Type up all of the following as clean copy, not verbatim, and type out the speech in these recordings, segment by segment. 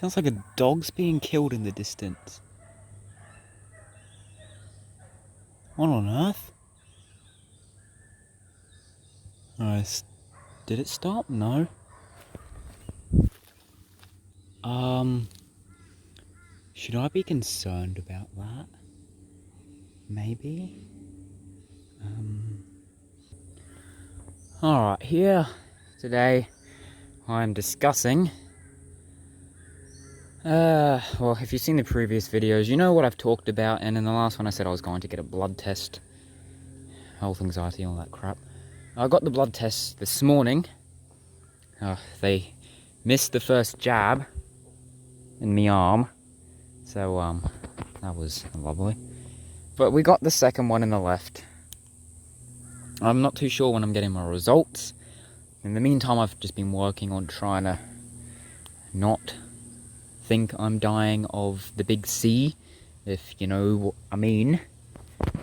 Sounds like a dog's being killed in the distance. What on earth? Alright, did it stop? No. Should I be concerned about that? Maybe? Alright, here today I'm discussing well, if you've seen the previous videos, you know what I've talked about, and in the last one I said I was going to get a blood test. Health anxiety, all that crap. I got the blood test this morning. They missed the first jab in my arm, so that was lovely. But we got the second one in the left. I'm not too sure when I'm getting my results. In the meantime, I've just been working on trying to not think I'm dying of the big C, if you know what I mean.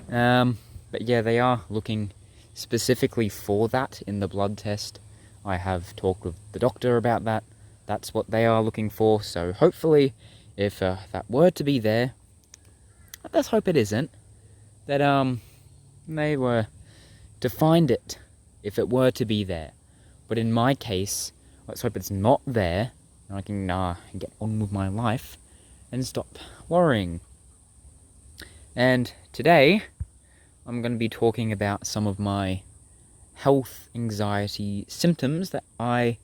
But yeah, they are looking specifically for that in the blood test. I have talked with the doctor about that. That's what they are looking for. So hopefully, if that were to be there, let's hope it isn't, that they were to find it if it were to be there. But in my case, let's hope it's not there, and I can get on with my life and stop worrying. And today, I'm going to be talking about some of my health anxiety symptoms that I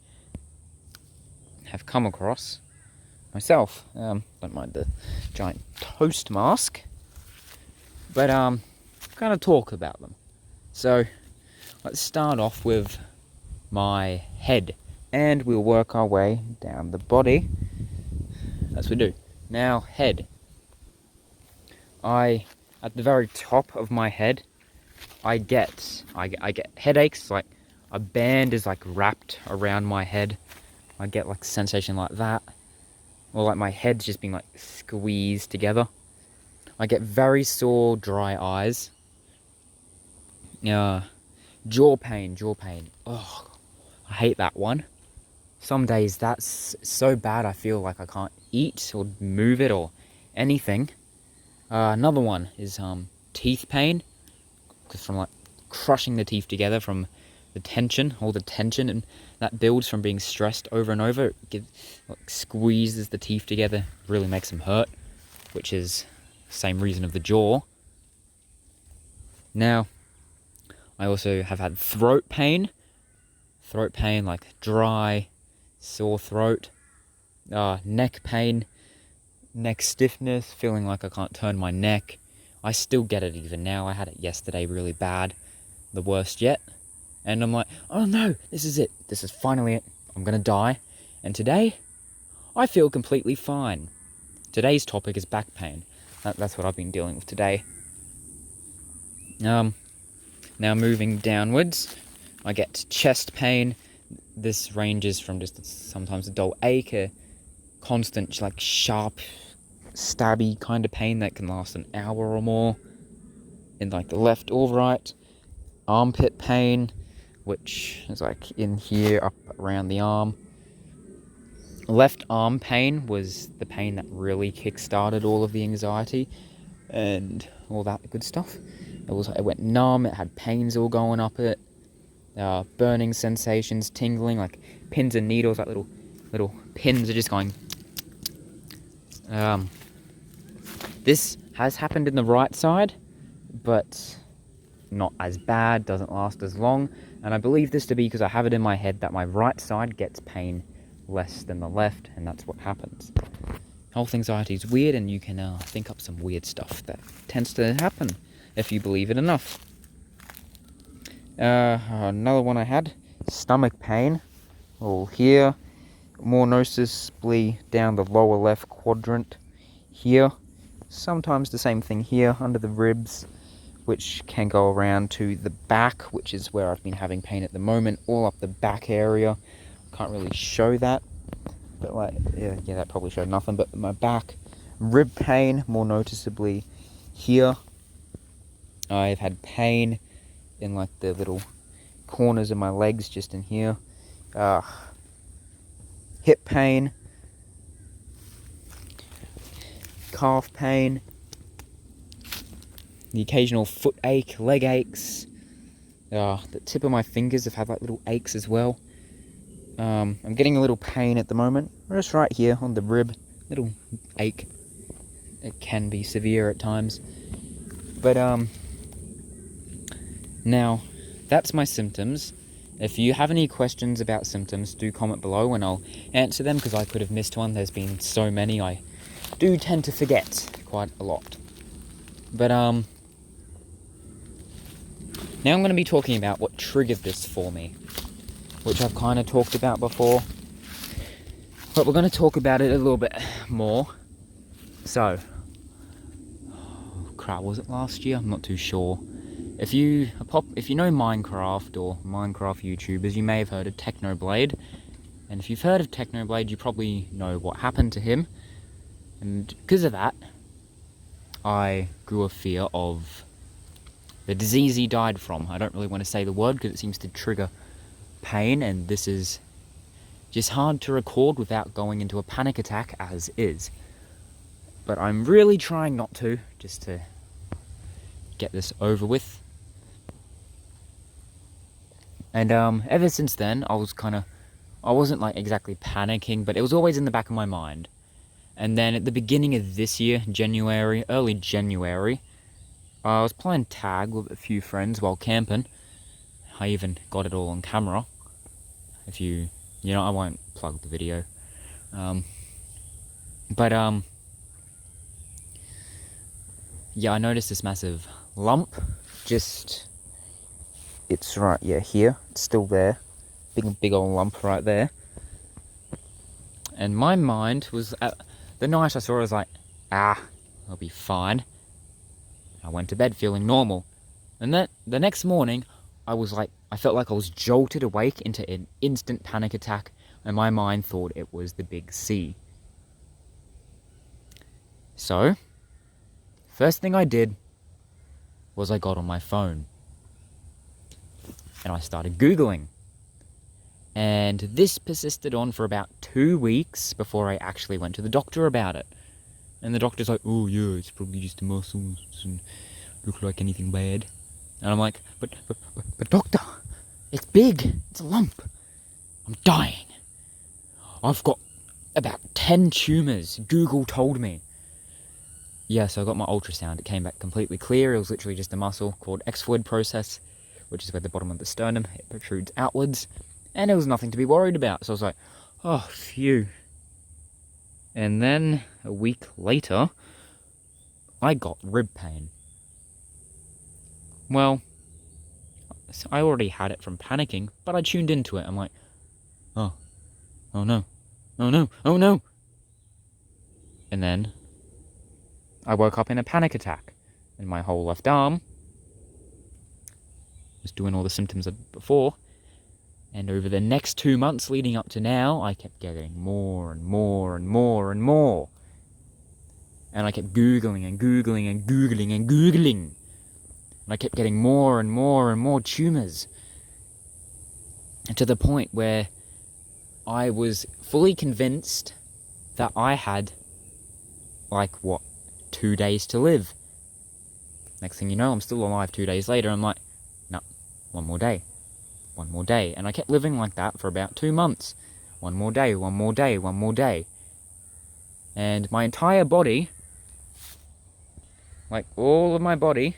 have come across myself. Don't mind the giant toast mask, but kind of talk about them. So let's start off with my head, and we'll work our way down the body as we do. Now, head. At the very top of my head, I get headaches. Like a band is like wrapped around my head. I get like a sensation like that, or like my head's just being like squeezed together. I get very sore, dry eyes. Jaw pain. Oh, I hate that one. Some days that's so bad I feel like I can't eat or move it or anything. Another one is teeth pain, because from like crushing the teeth together from the tension, all the tension, and that builds from being stressed over and over. It squeezes the teeth together, really makes them hurt, which is the same reason of the jaw. Now, I also have had throat pain, like dry, sore throat, neck pain, neck stiffness, feeling like I can't turn my neck. I still get it even now. I had it yesterday really bad, the worst yet. And I'm like, oh no, this is it. This is finally it. I'm gonna die. And today, I feel completely fine. Today's topic is back pain. That's what I've been dealing with today. Now moving downwards, I get chest pain. This ranges from just sometimes a dull ache, a constant like sharp, stabby kind of pain that can last an hour or more in like the left or right. Armpit pain, which is like in here up around the arm. Left arm pain was the pain that really kick-started all of the anxiety and all that good stuff. It went numb, it had pains all going up it, burning sensations, tingling, like pins and needles, like little pins are just going. This has happened in the right side, but not as bad, doesn't last as long, and I believe this to be because I have it in my head that my right side gets pain less than the left, and that's what happens. Health anxiety is weird, and you can think up some weird stuff that tends to happen if you believe it enough. Another one I had, stomach pain, all here, more noticeably down the lower left quadrant here. Sometimes the same thing here under the ribs, which can go around to the back, which is where I've been having pain at the moment, all up the back area. Can't really show that, but like, yeah, that probably showed nothing, but my back, rib pain, more noticeably here. I've had pain in like the little corners of my legs, just in here. Hip pain, calf pain, the occasional foot ache, leg aches. The tip of my fingers have had like little aches as well. I'm getting a little pain at the moment, just right here on the rib, little ache. It can be severe at times, but now that's my symptoms. If you have any questions about symptoms, do comment below and I'll answer them, because I could have missed one. There's been so many, I do tend to forget quite a lot. But now I'm going to be talking about what triggered this for me, which I've kind of talked about before, but we're going to talk about it a little bit more. So, crap, was it last year? I'm not too sure. If you know Minecraft or Minecraft YouTubers, you may have heard of Technoblade. And if you've heard of Technoblade, you probably know what happened to him. And because of that, I grew a fear of the disease he died from. I don't really want to say the word because it seems to trigger pain, and this is just hard to record without going into a panic attack as is. But I'm really trying not to, just to get this over with. And ever since then, I wasn't like exactly panicking, but it was always in the back of my mind. And then at the beginning of this year, early January, I was playing tag with a few friends while camping. I even got it all on camera. If I won't plug the video. Yeah, I noticed this massive lump. It's right, here. It's still there. Big old lump right there. And my mind was, the night I saw it, I was like, I'll be fine. I went to bed feeling normal. And then the next morning, I felt like I was jolted awake into an instant panic attack, and my mind thought it was the big C. So, first thing I did was I got on my phone. And I started Googling. And this persisted on for about 2 weeks before I actually went to the doctor about it. And the doctor's like, oh yeah, it's probably just the muscles, it doesn't look like anything bad. And I'm like, but doctor, it's big, it's a lump. I'm dying. I've got about 10 tumours, Google told me. Yeah, so I got my ultrasound, it came back completely clear. It was literally just a muscle called xphoid process, which is where the bottom of the sternum, it protrudes outwards, and it was nothing to be worried about. So I was like, oh, phew. And then, a week later, I got rib pain. Well, I already had it from panicking, but I tuned into it. I'm like, oh no. And then, I woke up in a panic attack, and my whole left arm was doing all the symptoms of before. And over the next 2 months leading up to now, I kept getting more and more and more and more. And I kept Googling and Googling and Googling and Googling. And I kept getting more and more and more tumours. And to the point where I was fully convinced that I had, 2 days to live. Next thing you know, I'm still alive 2 days later. I'm like, no, one more day. And I kept living like that for about 2 months. One more day. And my entire body, all of my body,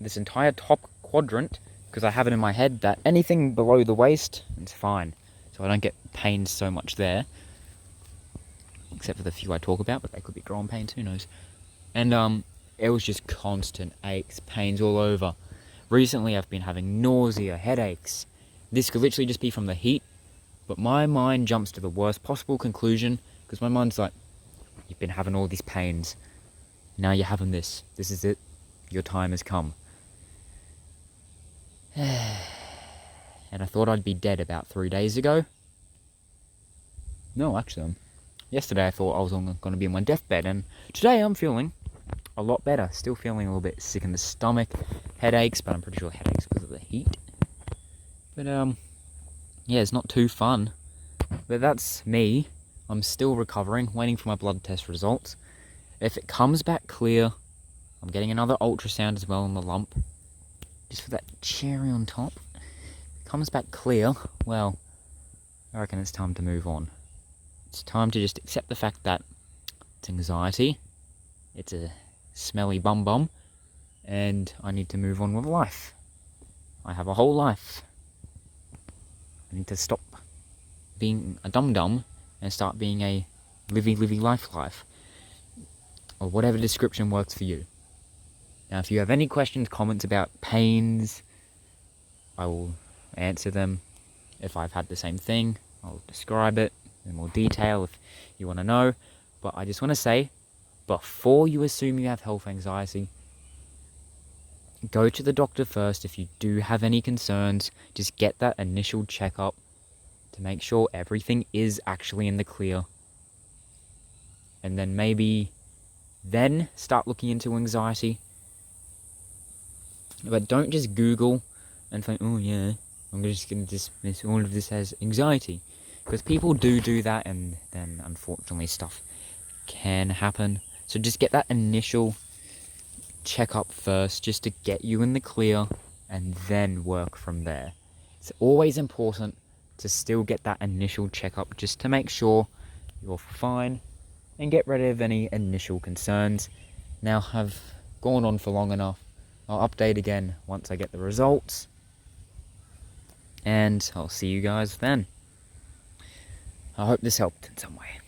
this entire top quadrant, because I have it in my head that anything below the waist, it's fine. So I don't get pain so much there. Except for the few I talk about, but they could be growing pains, who knows. And it was just constant aches, pains all over. Recently I've been having nausea, headaches. This could literally just be from the heat, but my mind jumps to the worst possible conclusion, because my mind's like, you've been having all these pains, now you're having this. This is it. Your time has come. And I thought I'd be dead about 3 days ago. No, actually, yesterday I thought I was going to be on my deathbed, and today I'm feeling a lot better. Still feeling a little bit sick in the stomach, headaches, but I'm pretty sure headaches because of the heat. But yeah, it's not too fun. But that's me. I'm still recovering, waiting for my blood test results. If it comes back clear, I'm getting another ultrasound as well on the lump, just for that cherry on top. If it comes back clear, well, I reckon it's time to move on. It's time to just accept the fact that it's anxiety, it's a smelly bum, and I need to move on with life. I have a whole life. I need to stop being a dum-dum and start being a living life. Or whatever description works for you. Now, if you have any questions, comments about pains, I will answer them. If I've had the same thing, I'll describe it in more detail if you want to know. But I just want to say, before you assume you have health anxiety, go to the doctor first. If you do have any concerns, just get that initial checkup to make sure everything is actually in the clear. And then maybe then start looking into anxiety. But don't just Google and think, oh yeah, I'm just going to dismiss all of this as anxiety. Because people do that, and then unfortunately stuff can happen. So just get that initial checkup first, just to get you in the clear, and then work from there. It's always important to still get that initial checkup, just to make sure you're fine and get rid of any initial concerns. Now I've gone on for long enough. I'll update again once I get the results, and I'll see you guys then. I hope this helped in some way.